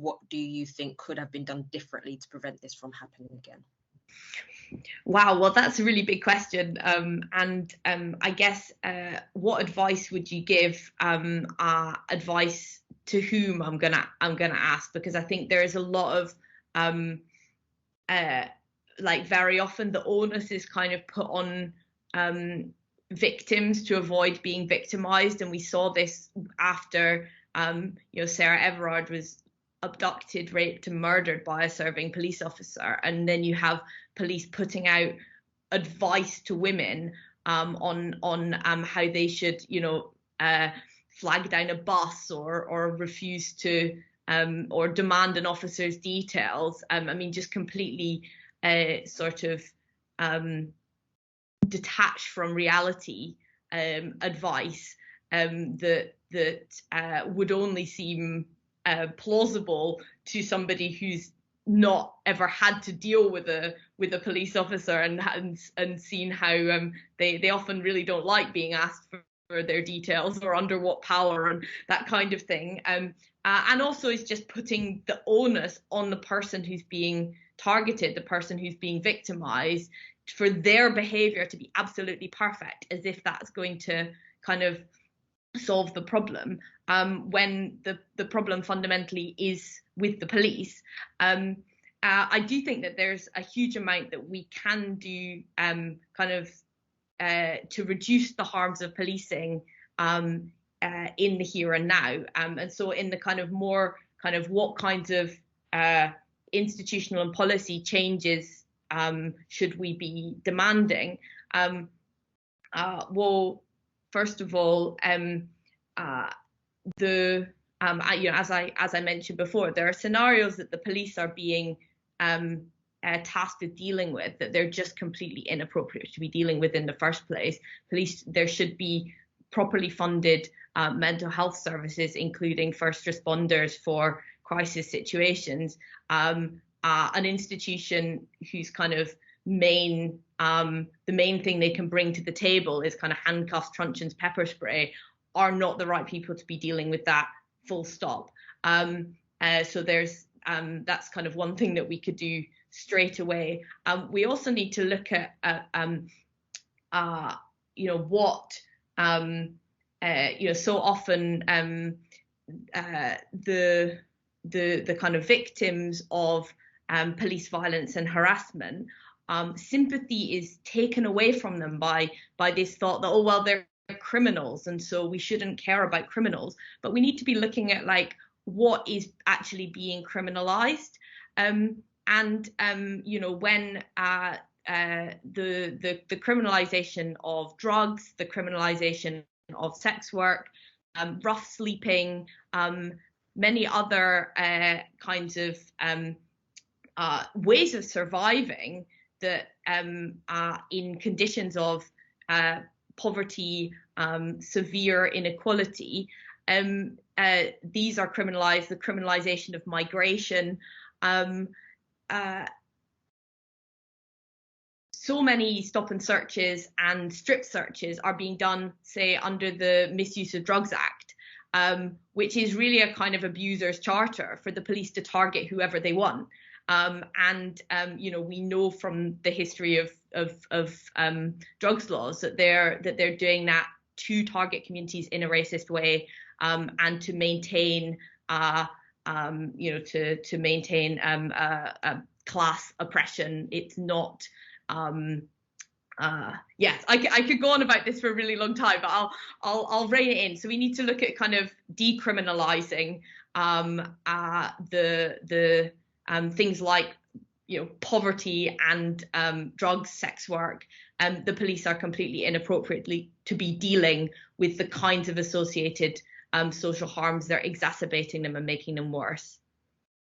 what do you think could have been done differently to prevent this from happening again? Wow, well, that's a really big question. I guess what advice would you give? Advice to whom I'm gonna ask, because I think there is a lot of like very often the onus is kind of put on victims to avoid being victimized, and we saw this after Sarah Everard was abducted, raped, and murdered by a serving police officer, and then you have police putting out advice to women on how they should flag down a bus or refuse to or demand an officer's details. I mean, just completely sort of detached from reality advice that would only seem plausible to somebody who's not ever had to deal with a police officer and seen how they often really don't like being asked for their details or under what power and that kind of thing. And also is just putting the onus on the person who's being targeted, the person who's being victimized, for their behavior to be absolutely perfect, as if that's going to kind of solve the problem, when the problem fundamentally is with the police. I do think that there's a huge amount that we can do to reduce the harms of policing in the here and now. And so in the kind of more kind of what kinds of institutional and policy changes should we be demanding? Well, first of all, as I mentioned before, there are scenarios that the police are being tasked with dealing with that they're just completely inappropriate to be dealing with in the first place. There should be properly funded mental health services, including first responders for crisis situations. An institution whose kind of the main thing they can bring to the table is kind of handcuffs, truncheons, pepper spray, are not the right people to be dealing with that, full stop. So there's that's kind of one thing that we could do straight away. We also need to look at what so often the kind of victims of police violence and harassment, sympathy is taken away from them by this thought that, oh, well, they're criminals and so we shouldn't care about criminals. But we need to be looking at like what is actually being criminalized, when the criminalization of drugs, the criminalization of sex work, rough sleeping, many other kinds of ways of surviving that in conditions of poverty, severe inequality, these are criminalized. The criminalization of migration. So many stop and searches and strip searches are being done, say, under the Misuse of Drugs Act, which is really a kind of abuser's charter for the police to target whoever they want. We know from the history of drugs laws that they're doing that to target communities in a racist way, and to maintain to maintain class oppression. It's not. Yes, I could go on about this for a really long time, but I'll rein it in. So we need to look at kind of decriminalizing the things like poverty and drugs, sex work. The police are completely inappropriately to be dealing with the kinds of associated social harms. They're exacerbating them and making them worse.